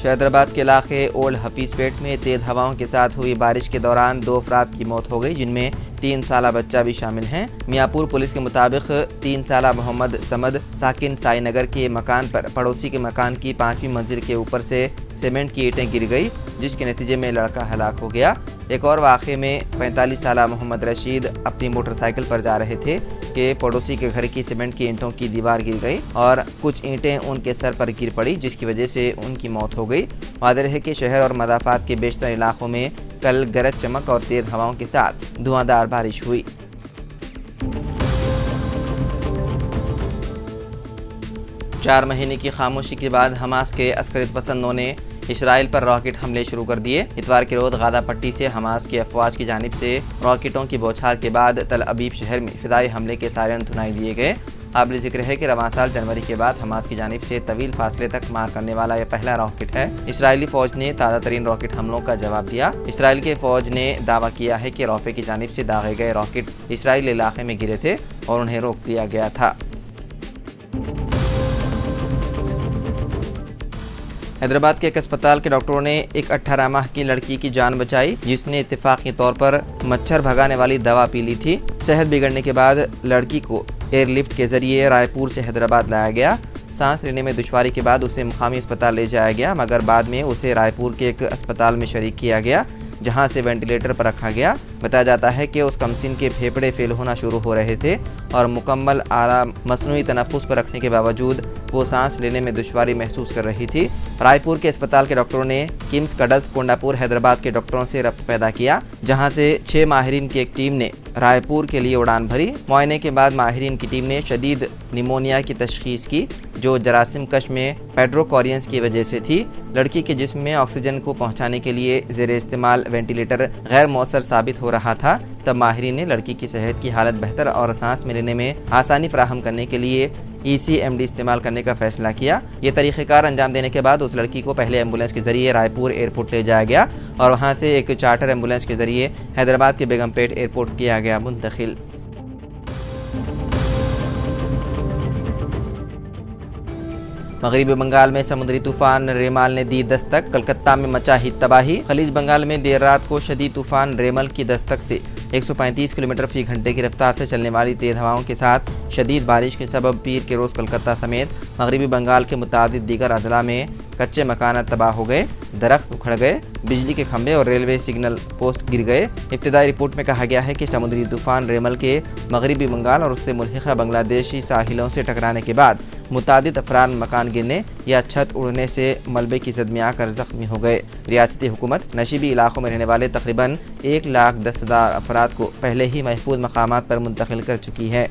शहदराबाद के इलाके ओल्ड हफीजपेट में तेज हवाओं के साथ हुई बारिश के दौरान 2 अफराद की मौत हो गई, जिनमें 3 साला बच्चा भी शामिल हैं। मियाँपुर पुलिस के मुताबिक 3 साला मोहम्मद समद साकिन साईनगर के मकान पर पड़ोसी के मकान की 5वीं मंजिल के ऊपर से सीमेंट की ईंटें गिर गई, जिसके नतीजे में लड़का हलाक हो गया। एक और वाक़े में 45 साला मोहम्मद रशीद अपनी मोटरसाइकिल पर जा रहे थे कि पड़ोसी के घर की सीमेंट की ईंटों की दीवार गिर गई और कुछ ईंटें उनके सर पर गिर पड़ी, जिसकी वजह से उनकी मौत हो गई। वाज़ेह है कि शहर और मदाफ़ात के बेशतर इलाकों में कल गरज चमक और तेज़ हवाओं के साथ धुआंधार बारिश हुई। चार महीने की खामोशी के बाद हमास के अस्करियत पसंदों ने इसराइल पर रॉकेट हमले शुरू कर दिए। इतवार के रोज़ गाज़ा पट्टी से हमास की अफवाज की जानिब से रॉकेटों की बौछार के बाद तल अबीब शहर में फिदाई हमले के सायरन सुनाई दिए गए। काबिल ज़िक्र है कि रवां साल जनवरी के बाद हमास की जानिब से तवील फासले तक मार करने वाला यह पहला रॉकेट है। इसराइली फ़ौज ने ताज़ा तरीन रॉकेट हमलों का जवाब दिया। इसराइल के फ़ौज ने दावा किया है कि रॉफे की जानिब से दागे गए रॉकेट इसराइल इलाके में गिरे थे और उन्हें रोक दिया गया था। हैदराबाद के एक अस्पताल के डॉक्टरों ने एक 18 माह की लड़की की जान बचाई, जिसने इत्तेफाकी तौर पर मच्छर भगाने वाली दवा पी ली थी। सेहत बिगड़ने के बाद लड़की को एयरलिफ्ट के जरिए रायपुर से हैदराबाद लाया गया। सांस लेने में दुश्वारी के बाद उसे मुकामी अस्पताल ले जाया गया, मगर बाद में उसे रायपुर के एक अस्पताल में शरीक किया गया, जहां से वेंटिलेटर पर रखा गया। बताया जाता है कि उस कमसिन के फेफड़े फेल होना शुरू हो रहे थे और मुकम्मल आला मसनूई तनफ़ुस पर रखने के बावजूद वो सांस लेने में दुश्वारी महसूस कर रही थी। रायपुर के अस्पताल के डॉक्टरों ने किम्स कडल्स कोंडापुर हैदराबाद के डॉक्टरों से रब्त पैदा किया, जहां से 6 माहिरीन की एक टीम ने रायपुर के लिए उड़ान भरी। मुआयने के बाद माहिरीन की टीम ने शदीद निमोनिया की तशखीस की, जो जरासीम कश में पेड्रोकॉरियंस की वजह से थी। लड़की के जिस्म में ऑक्सीजन को पहुंचाने के लिए ज़ेरे इस्तेमाल वेंटिलेटर गैर मौसर साबित हो रहा था। तब माहिरीन ने लड़की की सेहत की हालत बेहतर और सांस में लेने में आसानी फराहम करने के लिए ECMD इस्तेमाल करने का फैसला किया। ये तरीक़ेकार अंजाम देने के बाद उस लड़की को पहले एम्बुलेंस के ज़रिए रायपुर एयरपोर्ट ले जाया गया और वहाँ से एक चार्टर एम्बुलेंस के ज़रिए हैदराबाद के बेगमपेट एयरपोर्ट किया गया मुंतकिल। मगरबी बंगाल में समुद्री तूफान रेमाल ने दी दस्तक, कलकत्ता में मचा ही तबाही। खलीज बंगाल में देर रात को शदीद तूफान रेमल की दस्तक से 135 किलोमीटर फी घंटे की रफ्तार से चलने वाली तेज़ हवाओं के साथ शदीद बारिश के सबब पीर के रोज़ कलकत्ता समेत मगरबी बंगाल के मुतादिद दीगर अदला में कच्चे मकान तबाह हो गए, दरख्त उखड़ गए, बिजली के खंभे और रेलवे सिग्नल पोस्ट गिर गए। इब्तिदाई रिपोर्ट में कहा गया है कि समुद्री तूफान रेमल के मगरबी बंगाल और उससे मुल्हिका बांग्लादेशी साहिलों से टकराने के बाद मुतादिद अफराद मकान गिरने या छत उड़ने से मलबे की जद में आकर ज़ख्मी हो गए। रियासती हुकूमत नशीबी इलाकों में रहने वाले तकरीबन 1,10,000 अफराद को पहले ही महफूज मकामात पर मुंतकिल कर चुकी है।